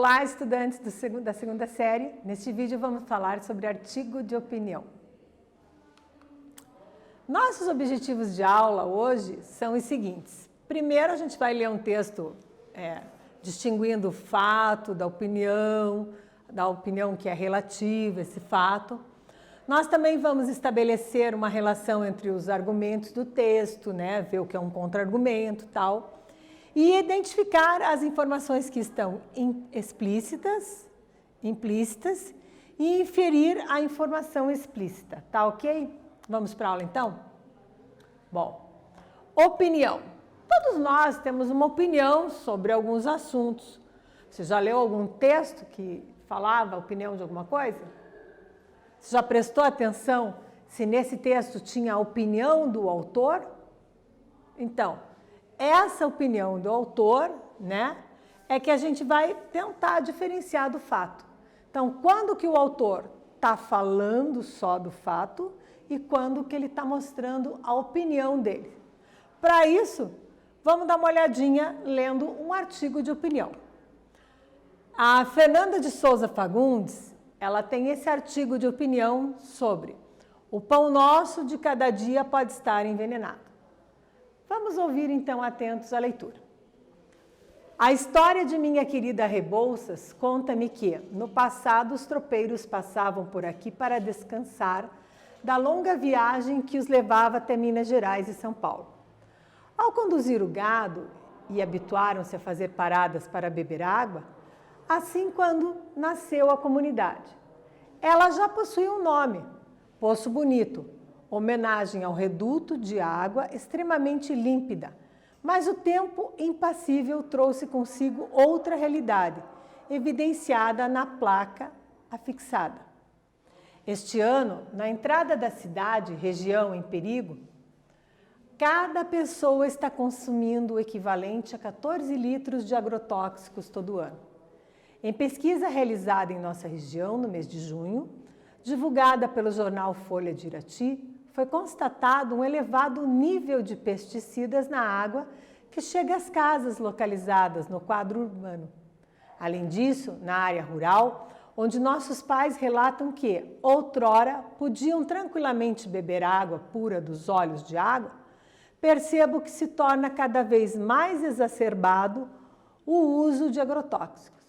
Olá, estudantes da segunda série. Neste vídeo vamos falar sobre artigo de opinião. Nossos objetivos de aula hoje são os seguintes. Primeiro, a gente vai ler um texto distinguindo o fato da opinião que é relativa a esse fato. Nós também vamos estabelecer uma relação entre os argumentos do texto, ver o que é um contra-argumento e tal. E identificar as informações que estão explícitas, implícitas e inferir a informação explícita. Tá ok? Vamos para a aula então? Bom, opinião. Todos nós temos uma opinião sobre alguns assuntos. Você já leu algum texto que falava a opinião de alguma coisa? Você já prestou atenção se nesse texto tinha a opinião do autor? Então, essa opinião do autor, é que a gente vai tentar diferenciar do fato. Então, quando que o autor está falando só do fato e quando que ele está mostrando a opinião dele. Para isso, vamos dar uma olhadinha lendo um artigo de opinião. A Fernanda de Souza Fagundes, ela tem esse artigo de opinião sobre o pão nosso de cada dia pode estar envenenado. Vamos ouvir então atentos à leitura. A história de minha querida Rebouças conta-me que, no passado, os tropeiros passavam por aqui para descansar da longa viagem que os levava até Minas Gerais e São Paulo. Ao conduzir o gado, e habituaram-se a fazer paradas para beber água, assim quando nasceu a comunidade. Ela já possuía um nome, Poço Bonito, homenagem ao reduto de água extremamente límpida, mas o tempo impassível trouxe consigo outra realidade, evidenciada na placa afixada. Este ano, na entrada da cidade, região em perigo, cada pessoa está consumindo o equivalente a 14 litros de agrotóxicos todo ano. Em pesquisa realizada em nossa região, no mês de junho, divulgada pelo jornal Folha de Irati, foi constatado um elevado nível de pesticidas na água que chega às casas localizadas no quadro urbano. Além disso, na área rural, onde nossos pais relatam que, outrora, podiam tranquilamente beber água pura dos olhos de água, percebo que se torna cada vez mais exacerbado o uso de agrotóxicos.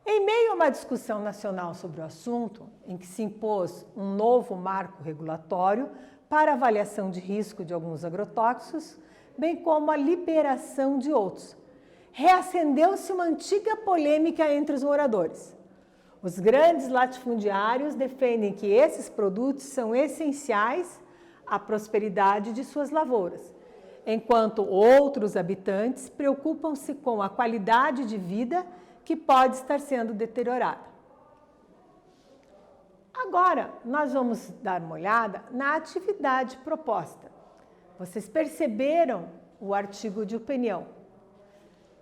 Em meio a uma discussão nacional sobre o assunto, em que se impôs um novo marco regulatório para avaliação de risco de alguns agrotóxicos, bem como a liberação de outros, reacendeu-se uma antiga polêmica entre os moradores. Os grandes latifundiários defendem que esses produtos são essenciais à prosperidade de suas lavouras, enquanto outros habitantes preocupam-se com a qualidade de vida que pode estar sendo deteriorada. Agora, nós vamos dar uma olhada na atividade proposta. Vocês perceberam o artigo de opinião.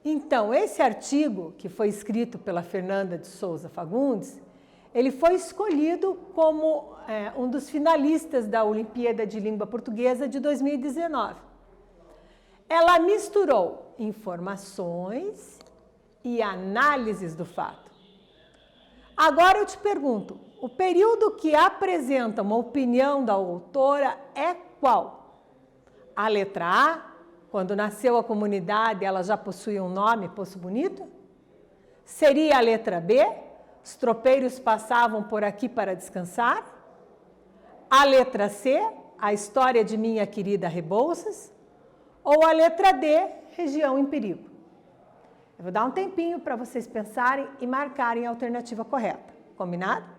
Então, esse artigo, que foi escrito pela Fernanda de Souza Fagundes, ele foi escolhido como um dos finalistas da Olimpíada de Língua Portuguesa de 2019. Ela misturou informações e análises do fato. Agora eu te pergunto, o período que apresenta uma opinião da autora é qual? A letra A, quando nasceu a comunidade, ela já possuía um nome, Poço Bonito? Seria a letra B, os tropeiros passavam por aqui para descansar? A letra C, a história de minha querida Rebouças? Ou a letra D, região em perigo? Eu vou dar um tempinho para vocês pensarem e marcarem a alternativa correta. Combinado?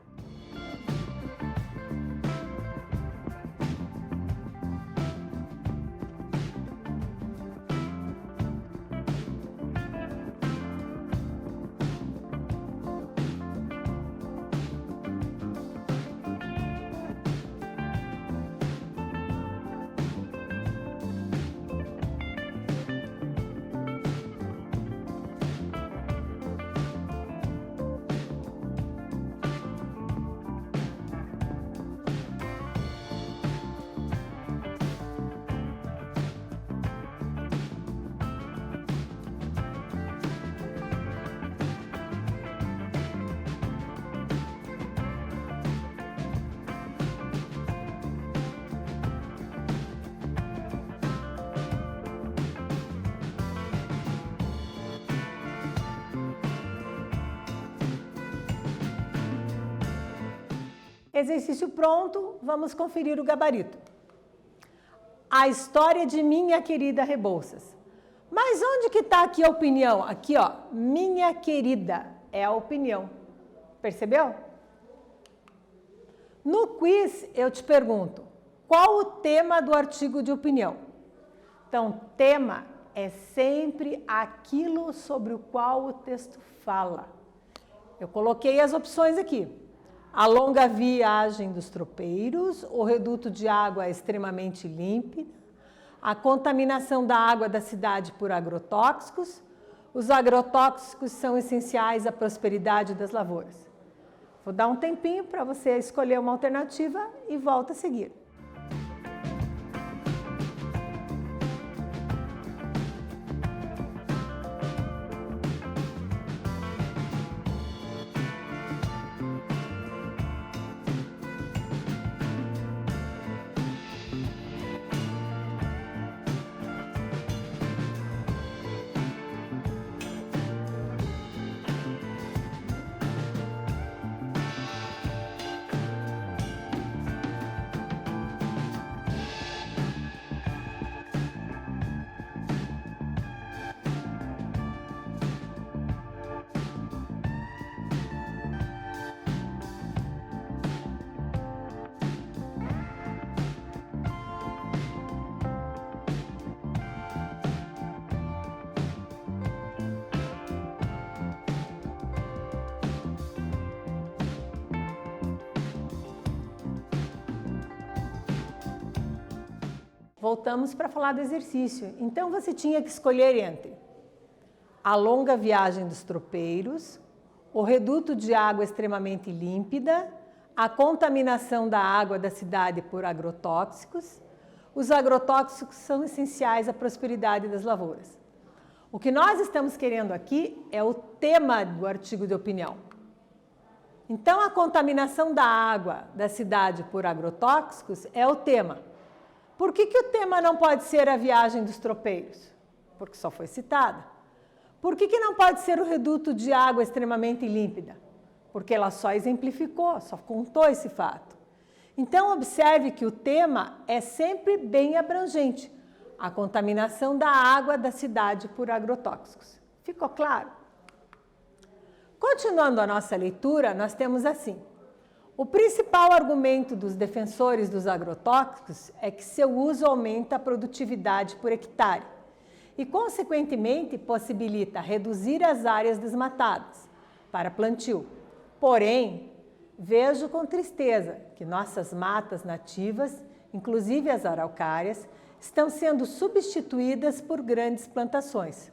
Exercício pronto, vamos conferir o gabarito. A história de Minha Querida Rebouças. Mas onde que está aqui a opinião? Aqui, ó, minha querida, é a opinião. Percebeu? No quiz, eu te pergunto, qual o tema do artigo de opinião? Então, tema é sempre aquilo sobre o qual o texto fala. Eu coloquei as opções aqui. A longa viagem dos tropeiros, o reduto de água é extremamente límpida, a contaminação da água da cidade por agrotóxicos, os agrotóxicos são essenciais à prosperidade das lavouras. Vou dar um tempinho para você escolher uma alternativa e volta a seguir. Voltamos para falar do exercício. Então, você tinha que escolher entre a longa viagem dos tropeiros, o reduto de água extremamente límpida, a contaminação da água da cidade por agrotóxicos. Os agrotóxicos são essenciais à prosperidade das lavouras. O que nós estamos querendo aqui é o tema do artigo de opinião. Então, a contaminação da água da cidade por agrotóxicos é o tema. Por que o tema não pode ser a viagem dos tropeiros? Porque só foi citada. Por que não pode ser o reduto de água extremamente límpida? Porque ela só exemplificou, só contou esse fato. Então, observe que o tema é sempre bem abrangente. A contaminação da água da cidade por agrotóxicos. Ficou claro? Continuando a nossa leitura, nós temos assim. O principal argumento dos defensores dos agrotóxicos é que seu uso aumenta a produtividade por hectare e, consequentemente, possibilita reduzir as áreas desmatadas para plantio. Porém, vejo com tristeza que nossas matas nativas, inclusive as araucárias, estão sendo substituídas por grandes plantações,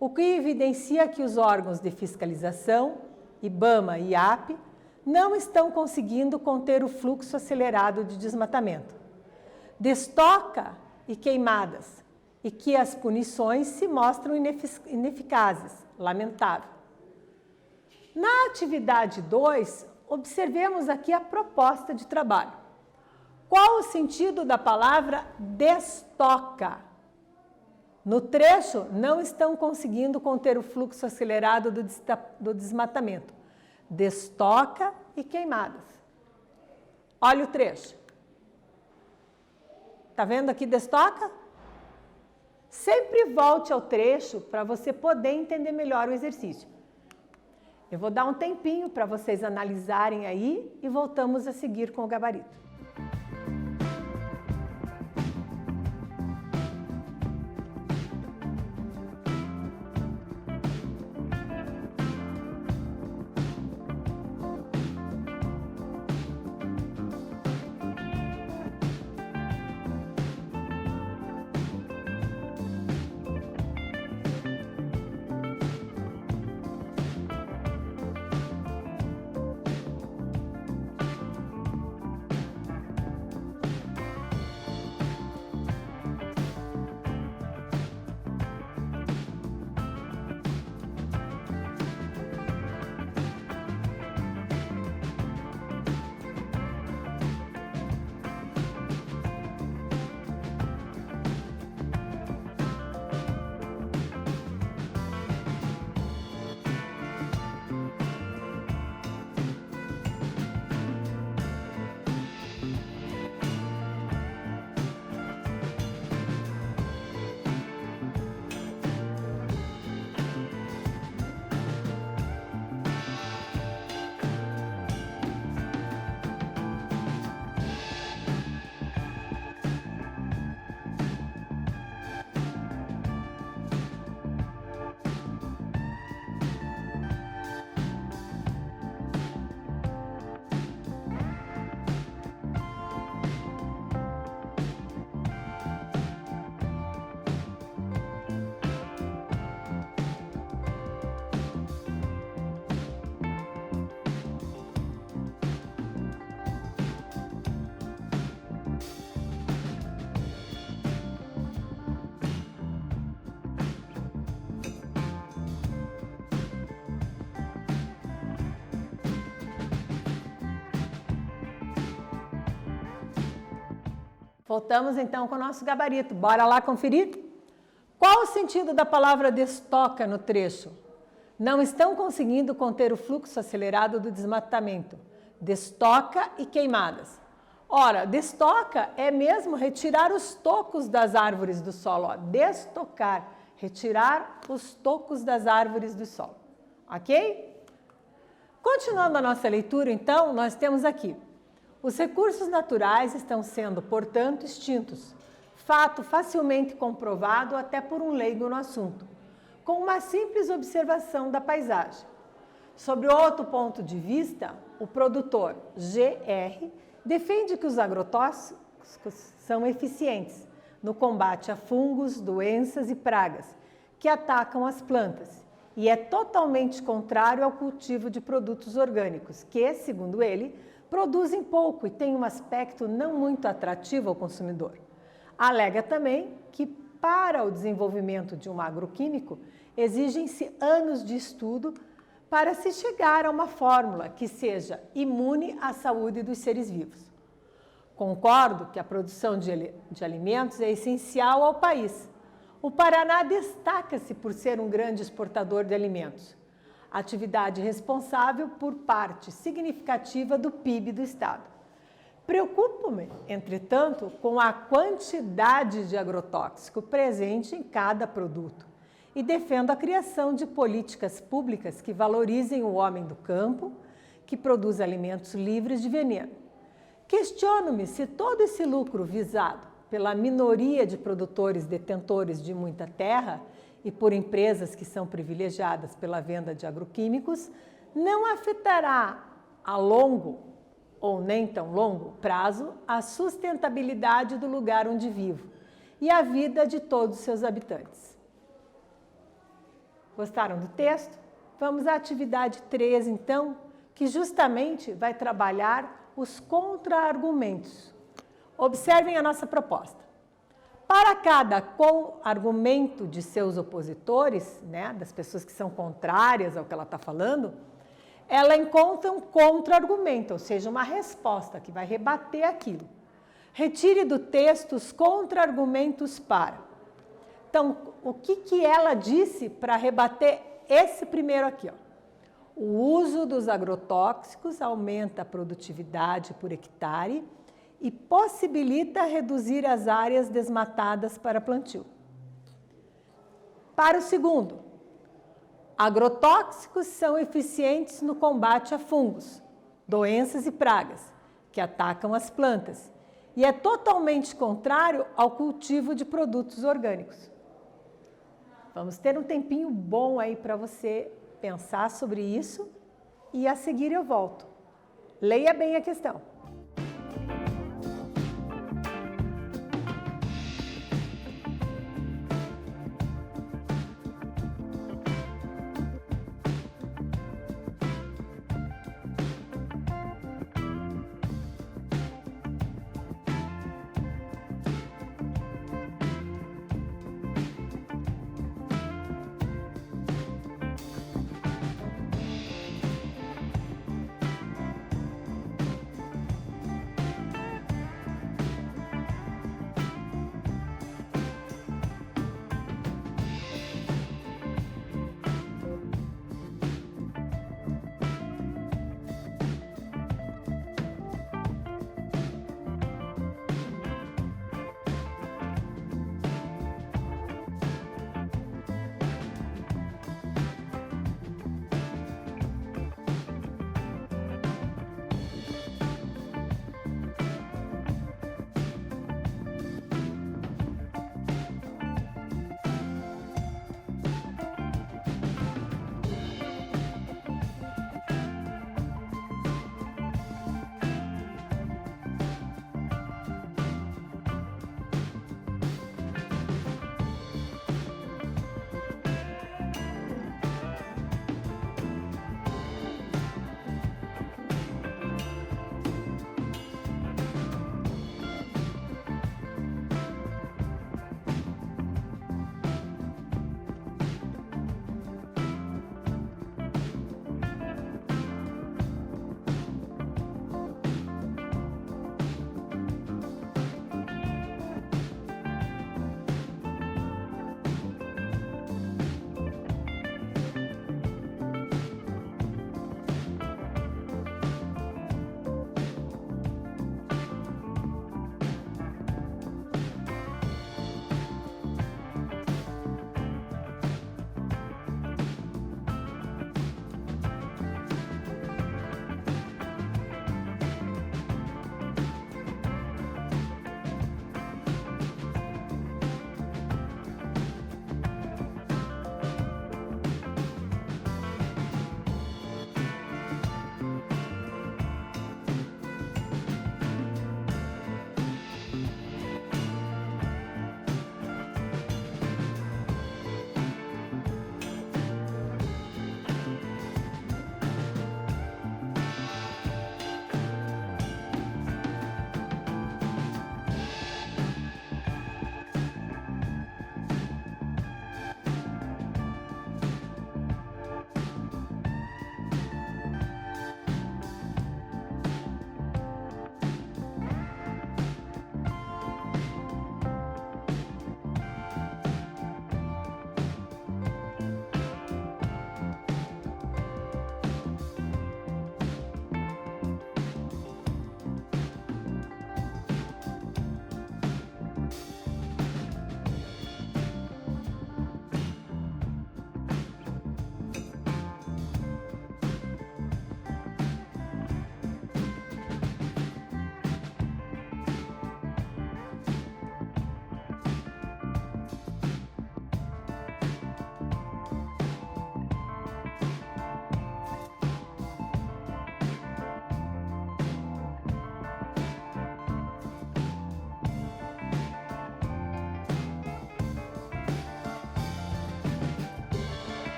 o que evidencia que os órgãos de fiscalização, IBAMA e IAP, não estão conseguindo conter o fluxo acelerado de desmatamento. Destoca e queimadas, e que as punições se mostram ineficazes, lamentável. Na atividade 2, observemos aqui a proposta de trabalho. Qual o sentido da palavra destoca? No trecho, não estão conseguindo conter o fluxo acelerado do desmatamento. Destoca e queimadas. Olha o trecho. Tá vendo aqui destoca? Sempre volte ao trecho para você poder entender melhor o exercício. Eu vou dar um tempinho para vocês analisarem aí e voltamos a seguir com o gabarito. Voltamos então com o nosso gabarito. Bora lá conferir? Qual o sentido da palavra destoca no trecho? Não estão conseguindo conter o fluxo acelerado do desmatamento. Destoca e queimadas. Ora, destoca é mesmo retirar os tocos das árvores do solo. Ó. Destocar, retirar os tocos das árvores do solo. Ok? Continuando a nossa leitura, então, nós temos aqui. Os recursos naturais estão sendo, portanto, extintos. Fato facilmente comprovado até por um leigo no assunto, com uma simples observação da paisagem. Sobre outro ponto de vista, o produtor GR defende que os agrotóxicos são eficientes no combate a fungos, doenças e pragas que atacam as plantas e é totalmente contrário ao cultivo de produtos orgânicos que, segundo ele, produzem pouco e têm um aspecto não muito atrativo ao consumidor. Alega também que, para o desenvolvimento de um agroquímico, exigem-se anos de estudo para se chegar a uma fórmula que seja imune à saúde dos seres vivos. Concordo que a produção de alimentos é essencial ao país. O Paraná destaca-se por ser um grande exportador de alimentos, atividade responsável por parte significativa do PIB do Estado. Preocupo-me, entretanto, com a quantidade de agrotóxico presente em cada produto e defendo a criação de políticas públicas que valorizem o homem do campo, que produz alimentos livres de veneno. Questiono-me se todo esse lucro visado pela minoria de produtores detentores de muita terra e por empresas que são privilegiadas pela venda de agroquímicos, não afetará a longo ou nem tão longo prazo a sustentabilidade do lugar onde vivo e a vida de todos os seus habitantes. Gostaram do texto? Vamos à atividade 3, então, que justamente vai trabalhar os contra-argumentos. Observem a nossa proposta. Para cada argumento de seus opositores, né, das pessoas que são contrárias ao que ela está falando, ela encontra um contra-argumento, ou seja, uma resposta que vai rebater aquilo. Retire do texto os contra-argumentos para. Então, o que ela disse para rebater esse primeiro aqui? Ó? O uso dos agrotóxicos aumenta a produtividade por hectare e possibilita reduzir as áreas desmatadas para plantio. Para o segundo, agrotóxicos são eficientes no combate a fungos, doenças e pragas que atacam as plantas e é totalmente contrário ao cultivo de produtos orgânicos. Vamos ter um tempinho bom aí para você pensar sobre isso e a seguir eu volto. Leia bem a questão.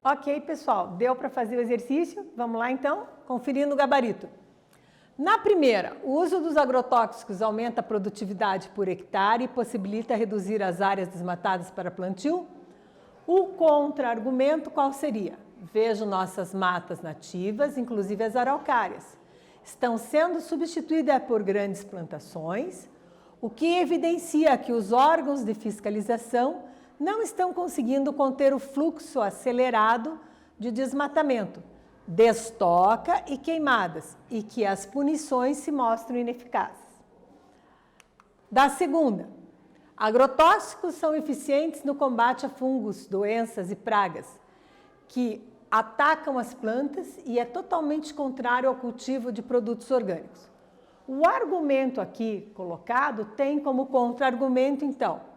Ok, pessoal, deu para fazer o exercício? Vamos lá então, conferindo o gabarito. Na primeira, o uso dos agrotóxicos aumenta a produtividade por hectare e possibilita reduzir as áreas desmatadas para plantio? O contra-argumento qual seria? Vejo nossas matas nativas, inclusive as araucárias, estão sendo substituídas por grandes plantações, o que evidencia que os órgãos de fiscalização não estão conseguindo conter o fluxo acelerado de desmatamento, destoca e queimadas, e que as punições se mostram ineficazes. Da segunda, agrotóxicos são eficientes no combate a fungos, doenças e pragas, que atacam as plantas e é totalmente contrário ao cultivo de produtos orgânicos. O argumento aqui colocado tem como contra-argumento, então,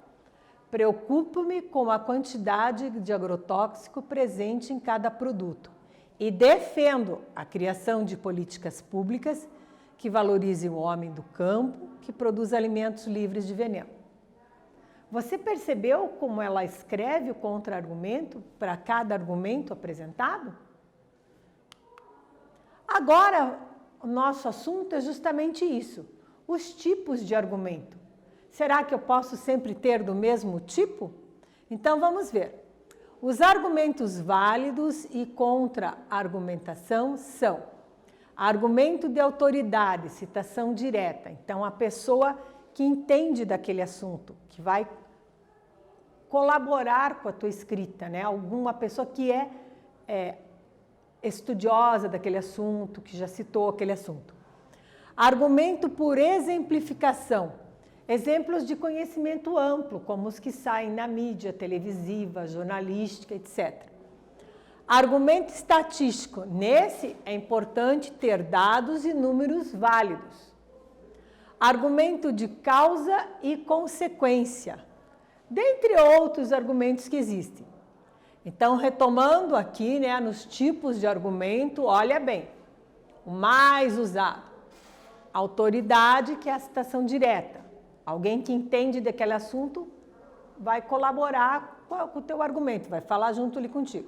preocupo-me com a quantidade de agrotóxico presente em cada produto e defendo a criação de políticas públicas que valorizem o homem do campo, que produz alimentos livres de veneno. Você percebeu como ela escreve o contra-argumento para cada argumento apresentado? Agora, o nosso assunto é justamente isso, os tipos de argumento. Será que eu posso sempre ter do mesmo tipo? Então, vamos ver. Os argumentos válidos e contra-argumentação são argumento de autoridade, citação direta. Então, a pessoa que entende daquele assunto, que vai colaborar com a tua escrita, né? Alguma pessoa que é estudiosa daquele assunto, que já citou aquele assunto. Argumento por exemplificação. Exemplos de conhecimento amplo, como os que saem na mídia televisiva, jornalística, etc. Argumento estatístico. Nesse é importante ter dados e números válidos. Argumento de causa e consequência, dentre outros argumentos que existem. Então, retomando aqui, né, nos tipos de argumento, olha bem, o mais usado, autoridade, que é a citação direta. Alguém que entende daquele assunto vai colaborar com o teu argumento, vai falar junto ali contigo.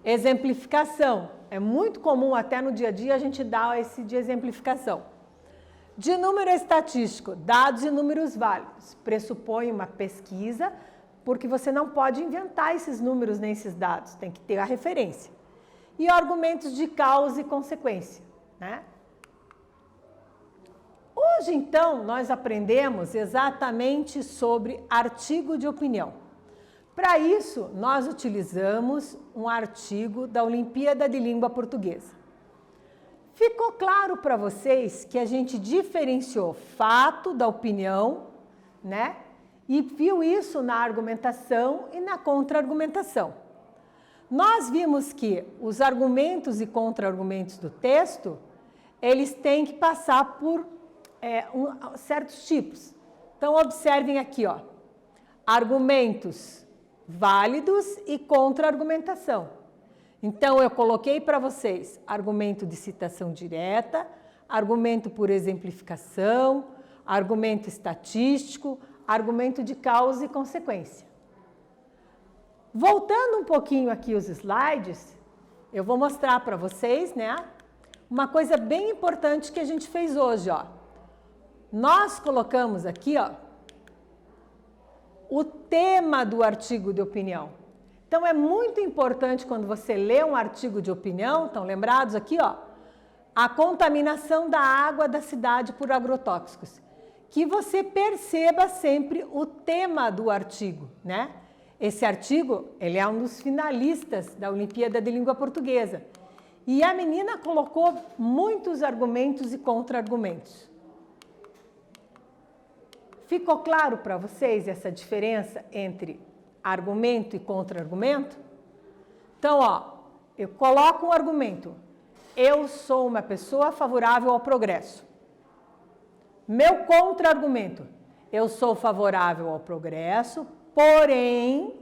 Exemplificação, é muito comum até no dia a dia a gente dar esse de exemplificação. De número estatístico, dados e números válidos. Pressupõe uma pesquisa, porque você não pode inventar esses números nem esses dados, tem que ter a referência. E argumentos de causa e consequência, né? Hoje, então, nós aprendemos exatamente sobre artigo de opinião. Para isso, nós utilizamos um artigo da Olimpíada de Língua Portuguesa. Ficou claro para vocês que a gente diferenciou fato da opinião, né? E viu isso na argumentação e na contra-argumentação. Nós vimos que os argumentos e contra-argumentos do texto, eles têm que passar por certos tipos. Então, observem aqui, ó, argumentos válidos e contra-argumentação. Então, eu coloquei para vocês argumento de citação direta, argumento por exemplificação, argumento estatístico, argumento de causa e consequência. Voltando um pouquinho aqui os slides, eu vou mostrar para vocês, né, uma coisa bem importante que a gente fez hoje, ó. Nós colocamos aqui, ó, o tema do artigo de opinião. Então, é muito importante quando você lê um artigo de opinião, estão lembrados aqui, ó, a contaminação da água da cidade por agrotóxicos, que você perceba sempre o tema do artigo, né? Esse artigo, ele é um dos finalistas da Olimpíada de Língua Portuguesa. E a menina colocou muitos argumentos e contra-argumentos. Ficou claro para vocês essa diferença entre argumento e contra-argumento? Então, ó, eu coloco um argumento. Eu sou uma pessoa favorável ao progresso. Meu contra-argumento. Eu sou favorável ao progresso, porém,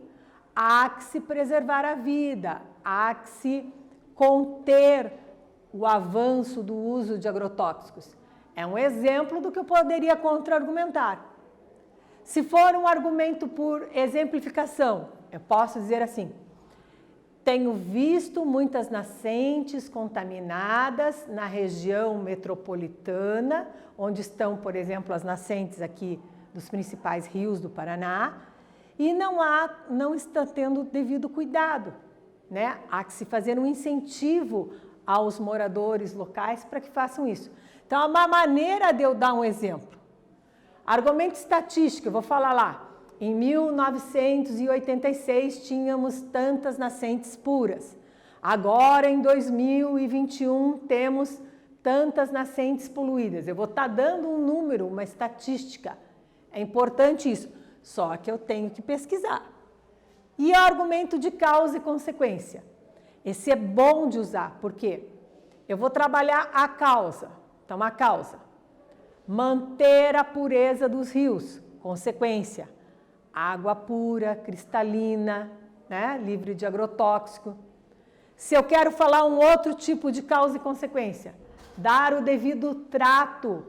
há que se preservar a vida, há que se conter o avanço do uso de agrotóxicos. É um exemplo do que eu poderia contra-argumentar. Se for um argumento por exemplificação, eu posso dizer assim: Tenho visto muitas nascentes contaminadas na região metropolitana, onde estão, por exemplo, as nascentes aqui dos principais rios do Paraná, e não está tendo devido cuidado, né? Há que se fazer um incentivo aos moradores locais para que façam isso. Então, uma maneira de eu dar um exemplo. Argumento estatístico, eu vou falar lá. Em 1986 tínhamos tantas nascentes puras. Agora, em 2021, temos tantas nascentes poluídas. Eu vou estar dando um número, uma estatística. É importante isso. Só que eu tenho que pesquisar. E o argumento de causa e consequência. Esse é bom de usar, porque eu vou trabalhar a causa. Então, a causa. Manter a pureza dos rios. Consequência. Água pura, cristalina, né? Livre de agrotóxico. Se eu quero falar um outro tipo de causa e consequência, dar o devido trato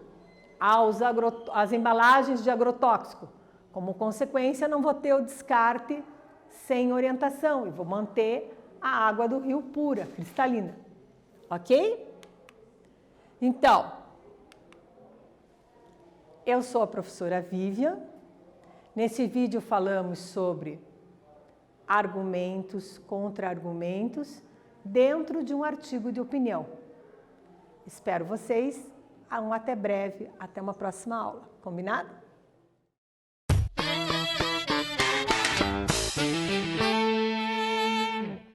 às embalagens de agrotóxico. Como consequência, não vou ter o descarte sem orientação e vou manter a água do rio pura, cristalina. Ok? Então, eu sou a professora Vivian. Nesse vídeo falamos sobre argumentos, contra-argumentos, dentro de um artigo de opinião. Espero vocês. Até breve, até uma próxima aula. Combinado?